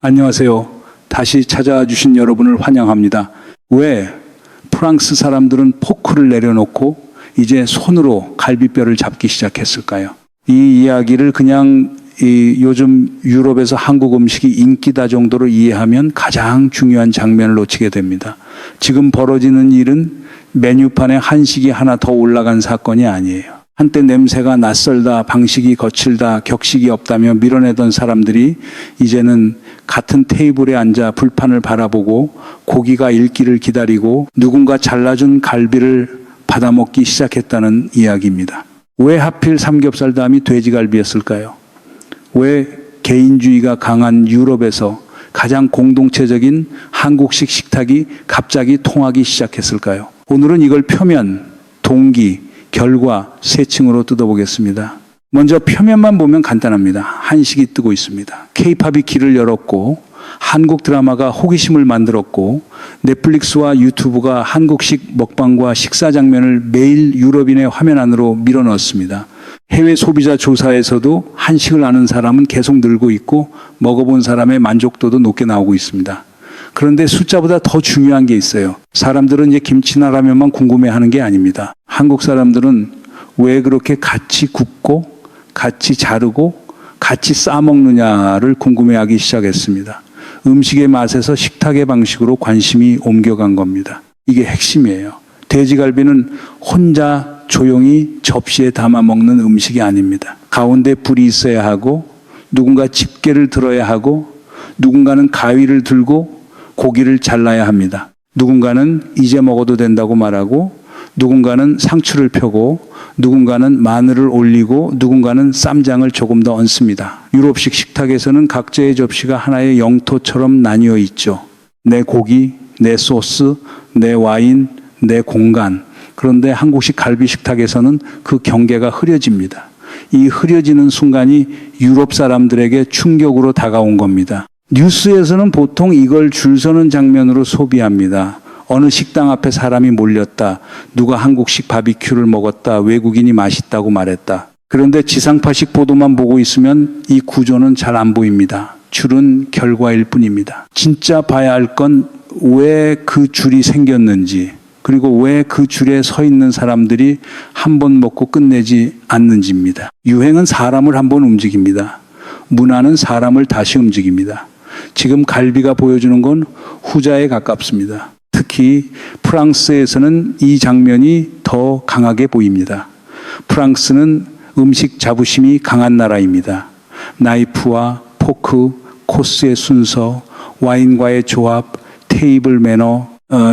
안녕하세요. 다시 찾아와 주신 여러분을 환영합니다. 왜 프랑스 사람들은 포크를 내려놓고 이제 손으로 갈비뼈를 잡기 시작했을까요? 이 이야기를 그냥 요즘 유럽에서 한국 음식이 인기다 정도로 이해하면 가장 중요한 장면을 놓치게 됩니다. 지금 벌어지는 일은 메뉴판에 한식이 하나 더 올라간 사건이 아니에요. 한때 냄새가 낯설다, 방식이 거칠다, 격식이 없다며 밀어내던 사람들이 이제는 같은 테이블에 앉아 불판을 바라보고 고기가 익기를 기다리고 누군가 잘라준 갈비를 받아먹기 시작했다는 이야기입니다. 왜 하필 삼겹살 다음이 돼지갈비였을까요? 왜 개인주의가 강한 유럽에서 가장 공동체적인 한국식 식탁이 갑자기 통하기 시작했을까요? 오늘은 이걸 표면, 동기, 결과 세 층으로 뜯어보겠습니다. 먼저 표면만 보면 간단합니다. 한식이 뜨고 있습니다. K-팝이 길을 열었고 한국 드라마가 호기심을 만들었고 넷플릭스와 유튜브가 한국식 먹방과 식사 장면을 매일 유럽인의 화면 안으로 밀어넣었습니다. 해외 소비자 조사에서도 한식을 아는 사람은 계속 늘고 있고 먹어본 사람의 만족도도 높게 나오고 있습니다. 그런데 숫자보다 더 중요한 게 있어요. 사람들은 이제 김치나 라면만 궁금해하는 게 아닙니다. 한국 사람들은 왜 그렇게 같이 굽고 같이 자르고 같이 싸먹느냐를 궁금해하기 시작했습니다. 음식의 맛에서 식탁의 방식으로 관심이 옮겨간 겁니다. 이게 핵심이에요. 돼지갈비는 혼자 조용히 접시에 담아 먹는 음식이 아닙니다. 가운데 불이 있어야 하고 누군가 집게를 들어야 하고 누군가는 가위를 들고 고기를 잘라야 합니다. 누군가는 이제 먹어도 된다고 말하고 누군가는 상추를 펴고 누군가는 마늘을 올리고 누군가는 쌈장을 조금 더 얹습니다. 유럽식 식탁에서는 각자의 접시가 하나의 영토처럼 나뉘어 있죠. 내 고기, 내 소스, 내 와인, 내 공간. 그런데 한국식 갈비 식탁에서는 그 경계가 흐려집니다. 이 흐려지는 순간이 유럽 사람들에게 충격으로 다가온 겁니다. 뉴스에서는 보통 이걸 줄 서는 장면으로 소비합니다. 어느 식당 앞에 사람이 몰렸다. 누가 한국식 바비큐를 먹었다. 외국인이 맛있다고 말했다. 그런데 지상파식 보도만 보고 있으면 이 구조는 잘 안 보입니다. 줄은 결과일 뿐입니다. 진짜 봐야 할 건 왜 그 줄이 생겼는지, 그리고 왜 그 줄에 서 있는 사람들이 한 번 먹고 끝내지 않는지입니다. 유행은 사람을 한 번 움직입니다. 문화는 사람을 다시 움직입니다. 지금 갈비가 보여주는 건 후자에 가깝습니다. 특히 프랑스에서는 이 장면이 더 강하게 보입니다. 프랑스는 음식 자부심이 강한 나라입니다. 나이프와 포크, 코스의 순서, 와인과의 조합, 테이블 매너,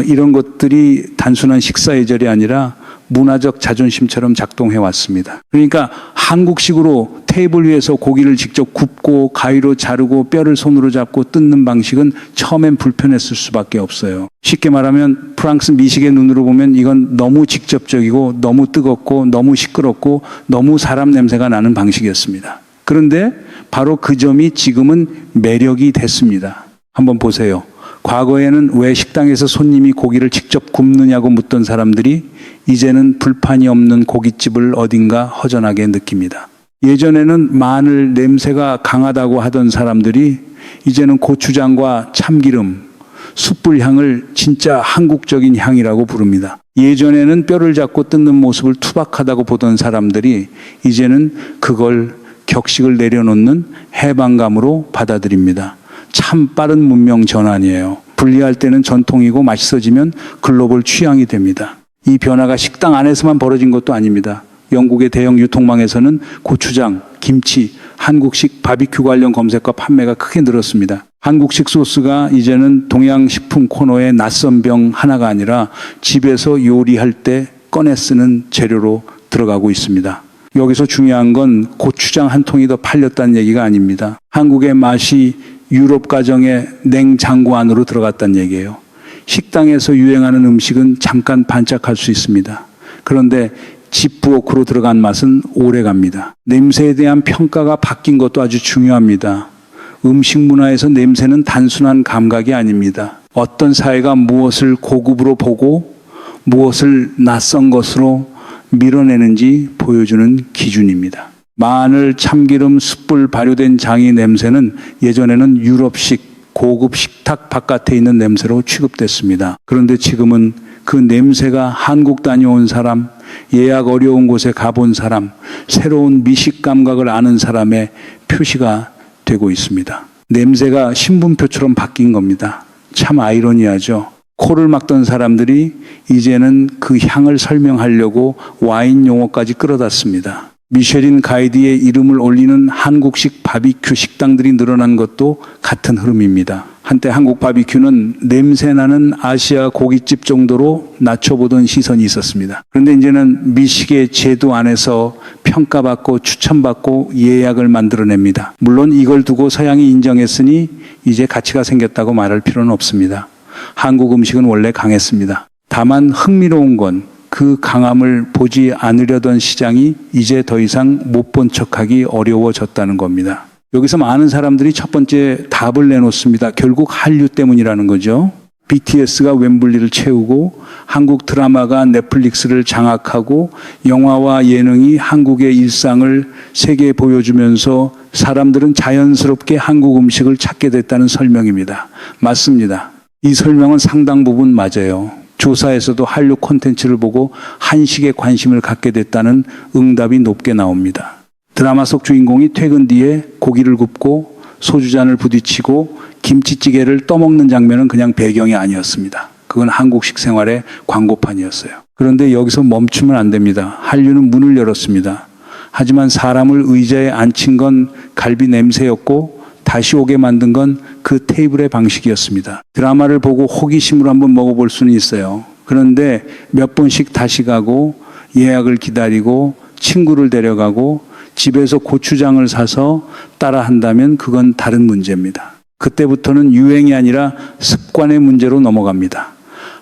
이런 것들이 단순한 식사 예절이 아니라 문화적 자존심처럼 작동해 왔습니다. 그러니까 한국식으로 테이블 위에서 고기를 직접 굽고 가위로 자르고 뼈를 손으로 잡고 뜯는 방식은 처음엔 불편했을 수밖에 없어요. 쉽게 말하면 프랑스 미식의 눈으로 보면 이건 너무 직접적이고 너무 뜨겁고 너무 시끄럽고 너무 사람 냄새가 나는 방식이었습니다. 그런데 바로 그 점이 지금은 매력이 됐습니다. 한번 보세요. 과거에는 왜 식당에서 손님이 고기를 직접 굽느냐고 묻던 사람들이 이제는 불판이 없는 고깃집을 어딘가 허전하게 느낍니다. 예전에는 마늘 냄새가 강하다고 하던 사람들이 이제는 고추장과 참기름, 숯불 향을 진짜 한국적인 향이라고 부릅니다. 예전에는 뼈를 잡고 뜯는 모습을 투박하다고 보던 사람들이 이제는 그걸 격식을 내려놓는 해방감으로 받아들입니다. 참 빠른 문명 전환이에요. 분리할 때는 전통이고 맛있어지면 글로벌 취향이 됩니다. 이 변화가 식당 안에서만 벌어진 것도 아닙니다. 영국의 대형 유통망에서는 고추장, 김치, 한국식 바비큐 관련 검색과 판매가 크게 늘었습니다. 한국식 소스가 이제는 동양식품 코너의 낯선 병 하나가 아니라 집에서 요리할 때 꺼내 쓰는 재료로 들어가고 있습니다. 여기서 중요한 건 고추장 한 통이 더 팔렸다는 얘기가 아닙니다. 한국의 맛이 유럽 가정의 냉장고 안으로 들어갔다는 얘기예요. 식당에서 유행하는 음식은 잠깐 반짝할 수 있습니다. 그런데 집부엌으로 들어간 맛은 오래 갑니다. 냄새에 대한 평가가 바뀐 것도 아주 중요합니다. 음식 문화에서 냄새는 단순한 감각이 아닙니다. 어떤 사회가 무엇을 고급으로 보고 무엇을 낯선 것으로 밀어내는지 보여주는 기준입니다. 마늘, 참기름, 숯불 발효된 장이 냄새는 예전에는 유럽식 고급 식탁 바깥에 있는 냄새로 취급됐습니다. 그런데 지금은 그 냄새가 한국 다녀온 사람, 예약 어려운 곳에 가본 사람, 새로운 미식 감각을 아는 사람의 표시가 되고 있습니다. 냄새가 신분표처럼 바뀐 겁니다. 참 아이러니하죠. 코를 막던 사람들이 이제는 그 향을 설명하려고 와인 용어까지 끌어다 씁니다. 미쉐린 가이드에 이름을 올리는 한국식 바비큐 식당들이 늘어난 것도 같은 흐름입니다. 한때 한국 바비큐는 냄새나는 아시아 고깃집 정도로 낮춰보던 시선이 있었습니다. 그런데 이제는 미식의 제도 안에서 평가받고 추천받고 예약을 만들어냅니다. 물론 이걸 두고 서양이 인정했으니 이제 가치가 생겼다고 말할 필요는 없습니다. 한국 음식은 원래 강했습니다. 다만 흥미로운 건 그 강함을 보지 않으려던 시장이 이제 더 이상 못 본 척하기 어려워졌다는 겁니다. 여기서 많은 사람들이 첫 번째 답을 내놓습니다. 결국 한류 때문이라는 거죠. BTS가 웸블리를 채우고 한국 드라마가 넷플릭스를 장악하고 영화와 예능이 한국의 일상을 세계에 보여주면서 사람들은 자연스럽게 한국 음식을 찾게 됐다는 설명입니다. 맞습니다. 이 설명은 상당 부분 맞아요. 조사에서도 한류 콘텐츠를 보고 한식에 관심을 갖게 됐다는 응답이 높게 나옵니다. 드라마 속 주인공이 퇴근 뒤에 고기를 굽고 소주잔을 부딪히고 김치찌개를 떠먹는 장면은 그냥 배경이 아니었습니다. 그건 한국식 생활의 광고판이었어요. 그런데 여기서 멈추면 안 됩니다. 한류는 문을 열었습니다. 하지만 사람을 의자에 앉힌 건 갈비 냄새였고 다시 오게 만든 건 그 테이블의 방식이었습니다. 드라마를 보고 호기심으로 한번 먹어볼 수는 있어요. 그런데 몇 번씩 다시 가고 예약을 기다리고 친구를 데려가고 집에서 고추장을 사서 따라 한다면 그건 다른 문제입니다. 그때부터는 유행이 아니라 습관의 문제로 넘어갑니다.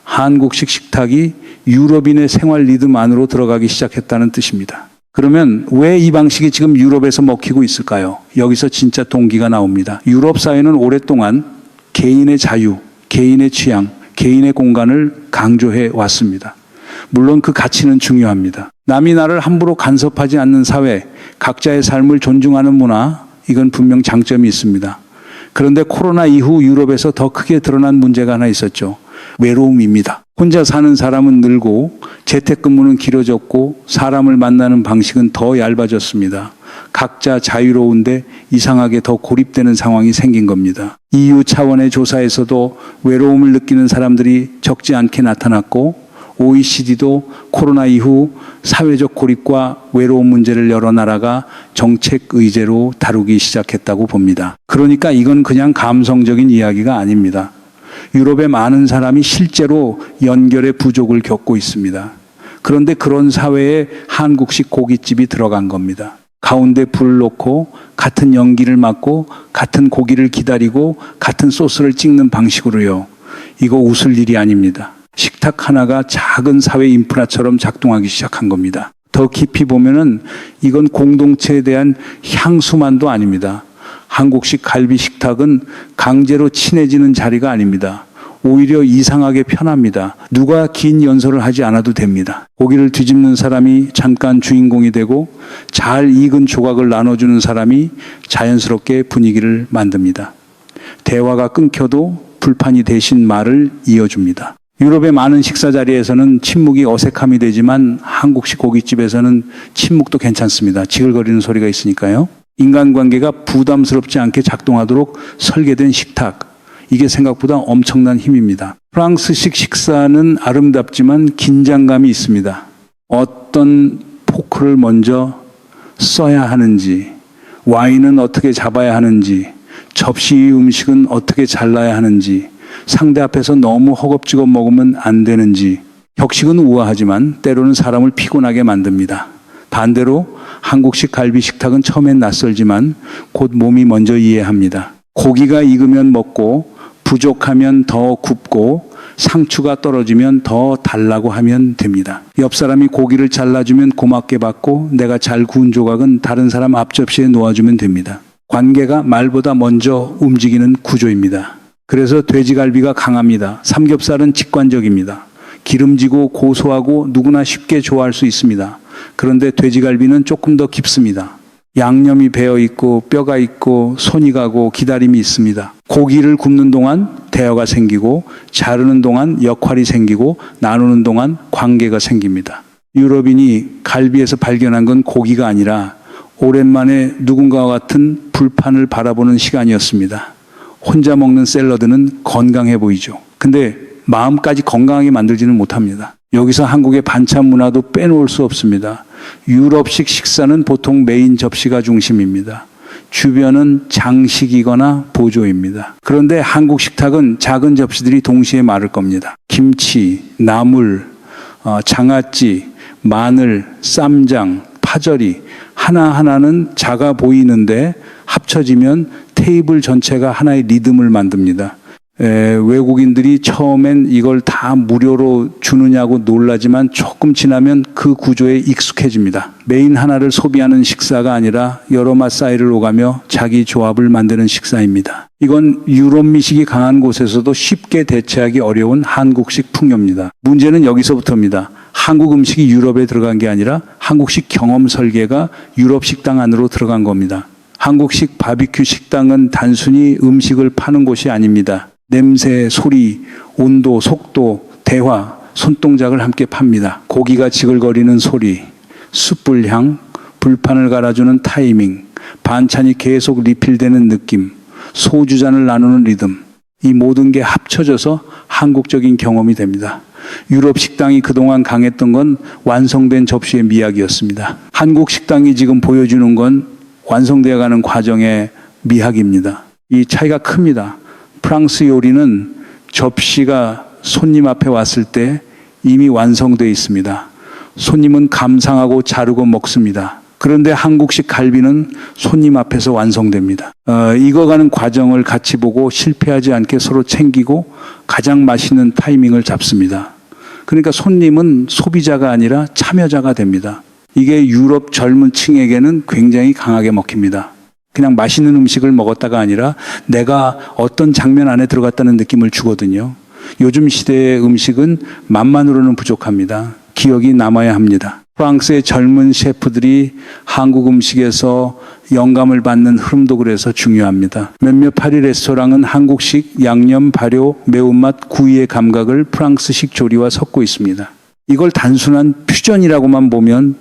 한국식 식탁이 유럽인의 생활 리듬 안으로 들어가기 시작했다는 뜻입니다. 그러면 왜 이 방식이 지금 유럽에서 먹히고 있을까요? 여기서 진짜 동기가 나옵니다. 유럽 사회는 오랫동안 개인의 자유, 개인의 취향, 개인의 공간을 강조해 왔습니다. 물론 그 가치는 중요합니다. 남이 나를 함부로 간섭하지 않는 사회, 각자의 삶을 존중하는 문화, 이건 분명 장점이 있습니다. 그런데 코로나 이후 유럽에서 더 크게 드러난 문제가 하나 있었죠. 외로움입니다. 혼자 사는 사람은 늘고 재택근무는 길어졌고 사람을 만나는 방식은 더 얇아졌습니다. 각자 자유로운데 이상하게 더 고립되는 상황이 생긴 겁니다. EU 차원의 조사에서도 외로움을 느끼는 사람들이 적지 않게 나타났고 OECD도 코로나 이후 사회적 고립과 외로움 문제를 여러 나라가 정책 의제로 다루기 시작했다고 봅니다. 그러니까 이건 그냥 감성적인 이야기가 아닙니다. 유럽의 많은 사람이 실제로 연결의 부족을 겪고 있습니다. 그런데 그런 사회에 한국식 고깃집이 들어간 겁니다. 가운데 불을 놓고 같은 연기를 맡고 같은 고기를 기다리고 같은 소스를 찍는 방식으로요. 이거 웃을 일이 아닙니다. 식탁 하나가 작은 사회 인프라처럼 작동하기 시작한 겁니다. 더 깊이 보면은 이건 공동체에 대한 향수만도 아닙니다. 한국식 갈비 식탁은 강제로 친해지는 자리가 아닙니다. 오히려 이상하게 편합니다. 누가 긴 연설을 하지 않아도 됩니다. 고기를 뒤집는 사람이 잠깐 주인공이 되고 잘 익은 조각을 나눠주는 사람이 자연스럽게 분위기를 만듭니다. 대화가 끊겨도 불판이 대신 말을 이어줍니다. 유럽의 많은 식사 자리에서는 침묵이 어색함이 되지만 한국식 고깃집에서는 침묵도 괜찮습니다. 지글거리는 소리가 있으니까요. 인간관계가 부담스럽지 않게 작동하도록 설계된 식탁. 이게 생각보다 엄청난 힘입니다. 프랑스식 식사는 아름답지만 긴장감이 있습니다. 어떤 포크를 먼저 써야 하는지, 와인은 어떻게 잡아야 하는지, 접시 음식은 어떻게 잘라야 하는지, 상대 앞에서 너무 허겁지겁 먹으면 안 되는지, 격식은 우아하지만 때로는 사람을 피곤하게 만듭니다. 반대로 한국식 갈비 식탁은 처음엔 낯설지만 곧 몸이 먼저 이해합니다. 고기가 익으면 먹고 부족하면 더 굽고 상추가 떨어지면 더 달라고 하면 됩니다. 옆 사람이 고기를 잘라주면 고맙게 받고 내가 잘 구운 조각은 다른 사람 앞접시에 놓아주면 됩니다. 관계가 말보다 먼저 움직이는 구조입니다. 그래서 돼지갈비가 강합니다. 삼겹살은 직관적입니다. 기름지고 고소하고 누구나 쉽게 좋아할 수 있습니다. 그런데 돼지갈비는 조금 더 깊습니다. 양념이 배어 있고 뼈가 있고 손이 가고 기다림이 있습니다. 고기를 굽는 동안 대화가 생기고 자르는 동안 역할이 생기고 나누는 동안 관계가 생깁니다. 유럽인이 갈비에서 발견한 건 고기가 아니라 오랜만에 누군가와 같은 불판을 바라보는 시간이었습니다. 혼자 먹는 샐러드는 건강해 보이죠. 근데 마음까지 건강하게 만들지는 못합니다. 여기서 한국의 반찬 문화도 빼놓을 수 없습니다. 유럽식 식사는 보통 메인 접시가 중심입니다. 주변은 장식이거나 보조입니다. 그런데 한국 식탁은 작은 접시들이 동시에 마를 겁니다. 김치, 나물, 장아찌, 마늘, 쌈장, 파절이 하나하나는 작아 보이는데 합쳐지면 테이블 전체가 하나의 리듬을 만듭니다. 외국인들이 처음엔 이걸 다 무료로 주느냐고 놀라지만 조금 지나면 그 구조에 익숙해집니다. 메인 하나를 소비하는 식사가 아니라 여러 맛 사이를 오가며 자기 조합을 만드는 식사입니다. 이건 유럽 미식이 강한 곳에서도 쉽게 대체하기 어려운 한국식 풍요입니다. 문제는 여기서부터입니다. 한국 음식이 유럽에 들어간 게 아니라 한국식 경험 설계가 유럽 식당 안으로 들어간 겁니다. 한국식 바비큐 식당은 단순히 음식을 파는 곳이 아닙니다. 냄새, 소리, 온도, 속도, 대화, 손동작을 함께 팝니다. 고기가 지글거리는 소리, 숯불 향, 불판을 갈아주는 타이밍, 반찬이 계속 리필되는 느낌, 소주잔을 나누는 리듬, 이 모든 게 합쳐져서 한국적인 경험이 됩니다. 유럽 식당이 그동안 강했던 건 완성된 접시의 미학이었습니다. 한국 식당이 지금 보여주는 건 완성되어가는 과정의 미학입니다. 이 차이가 큽니다. 프랑스 요리는 접시가 손님 앞에 왔을 때 이미 완성되어 있습니다. 손님은 감상하고 자르고 먹습니다. 그런데 한국식 갈비는 손님 앞에서 완성됩니다. 익어가는 과정을 같이 보고 실패하지 않게 서로 챙기고 가장 맛있는 타이밍을 잡습니다. 그러니까 손님은 소비자가 아니라 참여자가 됩니다. 이게 유럽 젊은 층에게는 굉장히 강하게 먹힙니다. 그냥 맛있는 음식을 먹었다가 아니라 내가 어떤 장면 안에 들어갔다는 느낌을 주거든요. 요즘 시대의 음식은 맛만으로는 부족합니다. 기억이 남아야 합니다. 프랑스의 젊은 셰프들이 한국 음식에서 영감을 받는 흐름도 그래서 중요합니다. 몇몇 파리 레스토랑은 한국식 양념, 발효, 매운맛, 구이의 감각을 프랑스식 조리와 섞고 있습니다. 이걸 단순한 퓨전이라고만 보면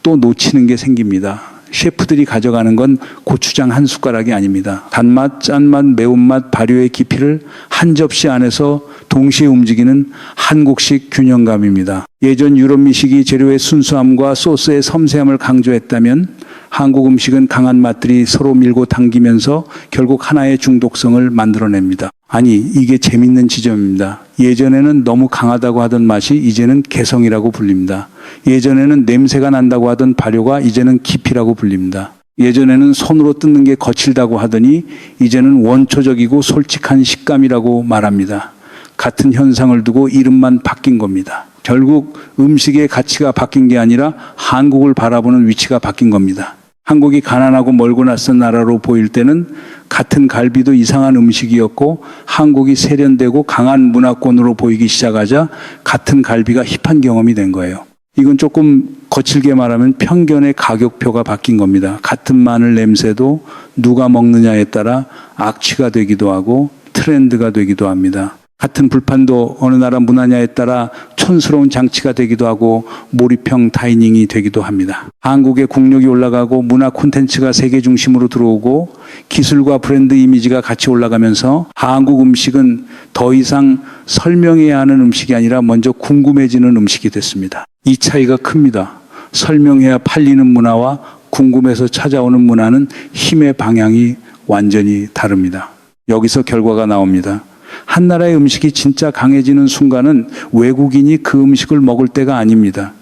또 놓치는 게 생깁니다. 셰프들이 가져가는 건 고추장 한 숟가락이 아닙니다. 단맛, 짠맛, 매운맛, 발효의 깊이를 한 접시 안에서 동시에 움직이는 한국식 균형감입니다. 예전 유럽 미식이 재료의 순수함과 소스의 섬세함을 강조했다면 한국 음식은 강한 맛들이 서로 밀고 당기면서 결국 하나의 중독성을 만들어냅니다. 아니, 이게 재밌는 지점입니다. 예전에는 너무 강하다고 하던 맛이 이제는 개성이라고 불립니다. 예전에는 냄새가 난다고 하던 발효가 이제는 깊이라고 불립니다. 예전에는 손으로 뜯는 게 거칠다고 하더니 이제는 원초적이고 솔직한 식감이라고 말합니다. 같은 현상을 두고 이름만 바뀐 겁니다. 결국 음식의 가치가 바뀐 게 아니라 한국을 바라보는 위치가 바뀐 겁니다. 한국이 가난하고 멀고 낯선 나라로 보일 때는 같은 갈비도 이상한 음식이었고 한국이 세련되고 강한 문화권으로 보이기 시작하자 같은 갈비가 힙한 경험이 된 거예요. 이건 조금 거칠게 말하면 편견의 가격표가 바뀐 겁니다. 같은 마늘 냄새도 누가 먹느냐에 따라 악취가 되기도 하고 트렌드가 되기도 합니다. 같은 불판도 어느 나라 문화냐에 따라 촌스러운 장치가 되기도 하고 몰입형 다이닝이 되기도 합니다. 한국의 국력이 올라가고 문화 콘텐츠가 세계 중심으로 들어오고 기술과 브랜드 이미지가 같이 올라가면서 한국 음식은 더 이상 설명해야 하는 음식이 아니라 먼저 궁금해지는 음식이 됐습니다. 이 차이가 큽니다. 설명해야 팔리는 문화와 궁금해서 찾아오는 문화는 힘의 방향이 완전히 다릅니다. 여기서 결과가 나옵니다. 한 나라의 음식이 진짜 강해지는 순간은 외국인이 그 음식을 먹을 때가 아닙니다.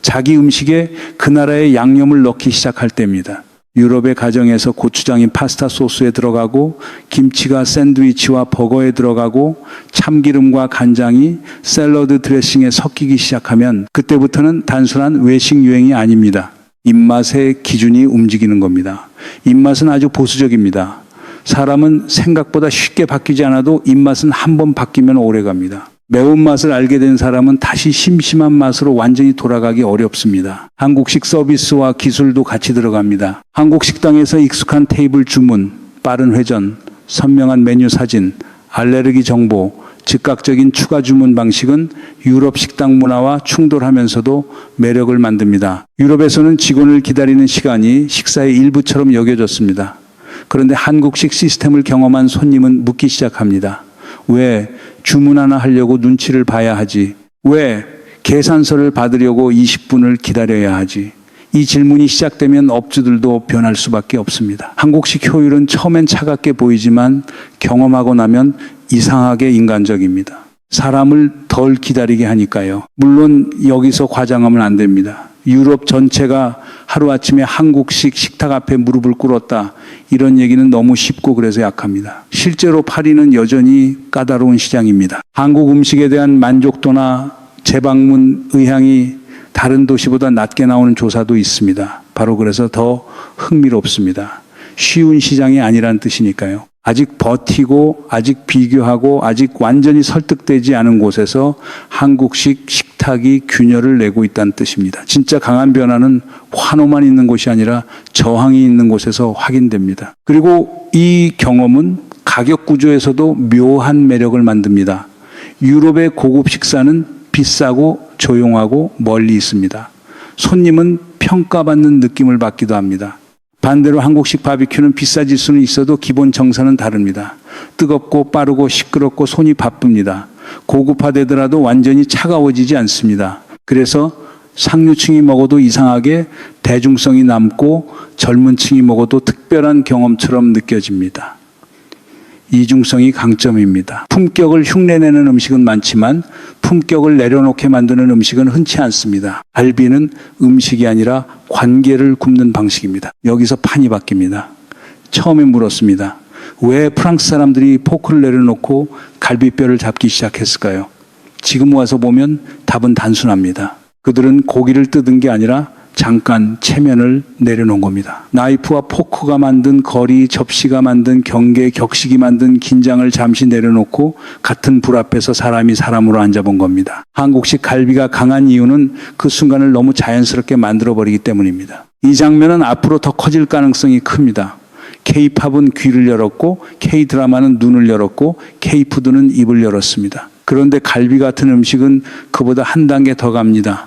자기 음식에 그 나라의 양념을 넣기 시작할 때입니다. 유럽의 가정에서 고추장이 파스타 소스에 들어가고 김치가 샌드위치와 버거에 들어가고 참기름과 간장이 샐러드 드레싱에 섞이기 시작하면 그때부터는 단순한 외식 유행이 아닙니다. 입맛의 기준이 움직이는 겁니다. 입맛은 아주 보수적입니다. 사람은 생각보다 쉽게 바뀌지 않아도 입맛은 한 번 바뀌면 오래 갑니다. 매운맛을 알게 된 사람은 다시 심심한 맛으로 완전히 돌아가기 어렵습니다. 한국식 서비스와 기술도 같이 들어갑니다. 한국 식당에서 익숙한 테이블 주문, 빠른 회전, 선명한 메뉴 사진, 알레르기 정보, 즉각적인 추가 주문 방식은 유럽 식당 문화와 충돌하면서도 매력을 만듭니다. 유럽에서는 직원을 기다리는 시간이 식사의 일부처럼 여겨졌습니다. 그런데 한국식 시스템을 경험한 손님은 묻기 시작합니다. 왜 주문 하나 하려고 눈치를 봐야 하지? 왜 계산서를 받으려고 20분을 기다려야 하지? 이 질문이 시작되면 업주들도 변할 수밖에 없습니다. 한국식 효율은 처음엔 차갑게 보이지만 경험하고 나면 이상하게 인간적입니다. 사람을 덜 기다리게 하니까요. 물론 여기서 과장하면 안 됩니다. 유럽 전체가 하루아침에 한국식 식탁 앞에 무릎을 꿇었다. 이런 얘기는 너무 쉽고 그래서 약합니다. 실제로 파리는 여전히 까다로운 시장입니다. 한국 음식에 대한 만족도나 재방문 의향이 다른 도시보다 낮게 나오는 조사도 있습니다. 바로 그래서 더 흥미롭습니다. 쉬운 시장이 아니란 뜻이니까요. 아직 버티고 아직 비교하고 아직 완전히 설득되지 않은 곳에서 한국식 식탁이 균열을 내고 있다는 뜻입니다. 진짜 강한 변화는 환호만 있는 곳이 아니라 저항이 있는 곳에서 확인됩니다. 그리고 이 경험은 가격 구조에서도 묘한 매력을 만듭니다. 유럽의 고급 식사는 비싸고 조용하고 멀리 있습니다. 손님은 평가받는 느낌을 받기도 합니다. 반대로 한국식 바비큐는 비싸질 수는 있어도 기본 정서는 다릅니다. 뜨겁고 빠르고 시끄럽고 손이 바쁩니다. 고급화되더라도 완전히 차가워지지 않습니다. 그래서 상류층이 먹어도 이상하게 대중성이 남고 젊은 층이 먹어도 특별한 경험처럼 느껴집니다. 이중성이 강점입니다. 품격을 흉내내는 음식은 많지만 품격을 내려놓게 만드는 음식은 흔치 않습니다. 갈비는 음식이 아니라 관계를 굽는 방식입니다. 여기서 판이 바뀝니다. 처음에 물었습니다. 왜 프랑스 사람들이 포크를 내려놓고 갈비뼈를 잡기 시작했을까요? 지금 와서 보면 답은 단순합니다. 그들은 고기를 뜯은 게 아니라 잠깐 체면을 내려놓은 겁니다. 나이프와 포크가 만든 거리, 접시가 만든 경계, 격식이 만든 긴장을 잠시 내려놓고 같은 불 앞에서 사람이 사람으로 앉아본 겁니다. 한국식 갈비가 강한 이유는 그 순간을 너무 자연스럽게 만들어버리기 때문입니다. 이 장면은 앞으로 더 커질 가능성이 큽니다. K-팝은 귀를 열었고 K-드라마는 눈을 열었고 K-푸드는 입을 열었습니다. 그런데 갈비 같은 음식은 그보다 한 단계 더 갑니다.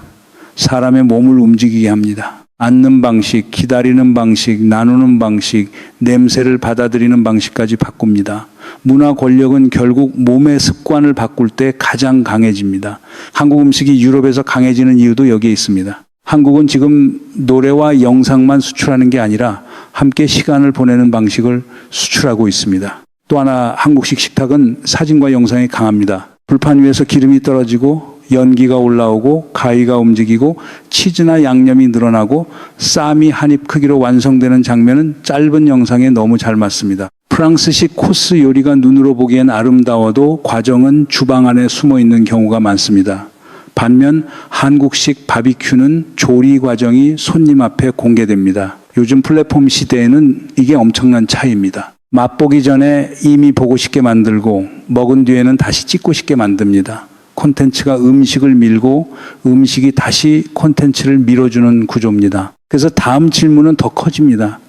사람의 몸을 움직이게 합니다. 앉는 방식, 기다리는 방식, 나누는 방식, 냄새를 받아들이는 방식까지 바꿉니다. 문화 권력은 결국 몸의 습관을 바꿀 때 가장 강해집니다. 한국 음식이 유럽에서 강해지는 이유도 여기에 있습니다. 한국은 지금 노래와 영상만 수출하는 게 아니라 함께 시간을 보내는 방식을 수출하고 있습니다. 또 하나 한국식 식탁은 사진과 영상이 강합니다. 불판 위에서 기름이 떨어지고 연기가 올라오고 가위가 움직이고 치즈나 양념이 늘어나고 쌈이 한 입 크기로 완성되는 장면은 짧은 영상에 너무 잘 맞습니다. 프랑스식 코스 요리가 눈으로 보기엔 아름다워도 과정은 주방 안에 숨어 있는 경우가 많습니다. 반면 한국식 바비큐는 조리 과정이 손님 앞에 공개됩니다. 요즘 플랫폼 시대에는 이게 엄청난 차이입니다. 맛보기 전에 이미 보고 싶게 만들고 먹은 뒤에는 다시 찍고 싶게 만듭니다. 콘텐츠가 음식을 밀고 음식이 다시 콘텐츠를 밀어주는 구조입니다. 그래서 다음 질문은 더 커집니다.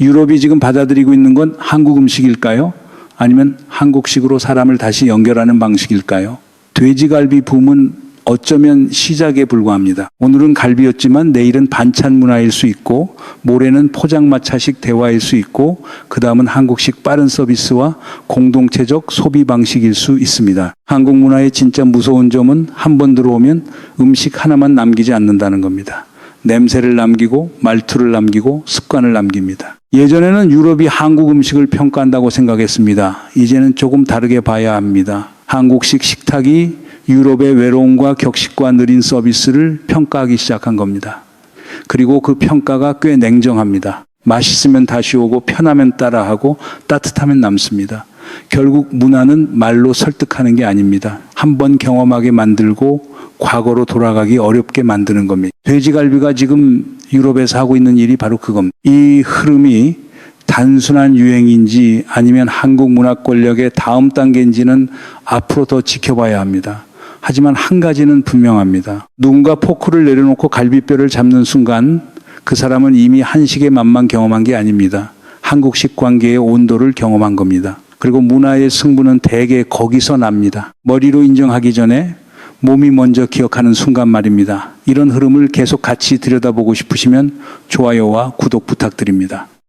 유럽이 지금 받아들이고 있는 건 한국 음식일까요? 아니면 한국식으로 사람을 다시 연결하는 방식일까요? 돼지갈비 붐은 어쩌면 시작에 불과합니다. 오늘은 갈비였지만 내일은 반찬 문화일 수 있고 모레는 포장마차식 대화일 수 있고 그 다음은 한국식 빠른 서비스와 공동체적 소비 방식일 수 있습니다. 한국 문화의 진짜 무서운 점은 한 번 들어오면 음식 하나만 남기지 않는다는 겁니다. 냄새를 남기고 말투를 남기고 습관을 남깁니다. 예전에는 유럽이 한국 음식을 평가한다고 생각했습니다. 이제는 조금 다르게 봐야 합니다. 한국식 식탁이 유럽의 외로움과 격식과 느린 서비스를 평가하기 시작한 겁니다. 그리고 그 평가가 꽤 냉정합니다. 맛있으면 다시 오고 편하면 따라하고 따뜻하면 남습니다. 결국 문화는 말로 설득하는 게 아닙니다. 한번 경험하게 만들고 과거로 돌아가기 어렵게 만드는 겁니다. 돼지갈비가 지금 유럽에서 하고 있는 일이 바로 그겁니다. 이 흐름이 단순한 유행인지 아니면 한국 문화 권력의 다음 단계인지는 앞으로 더 지켜봐야 합니다. 하지만 한 가지는 분명합니다. 누군가 포크를 내려놓고 갈비뼈를 잡는 순간 그 사람은 이미 한식의 맛만 경험한 게 아닙니다. 한국식 관계의 온도를 경험한 겁니다. 그리고 문화의 승부는 대개 거기서 납니다. 머리로 인정하기 전에 몸이 먼저 기억하는 순간 말입니다. 이런 흐름을 계속 같이 들여다보고 싶으시면 좋아요와 구독 부탁드립니다.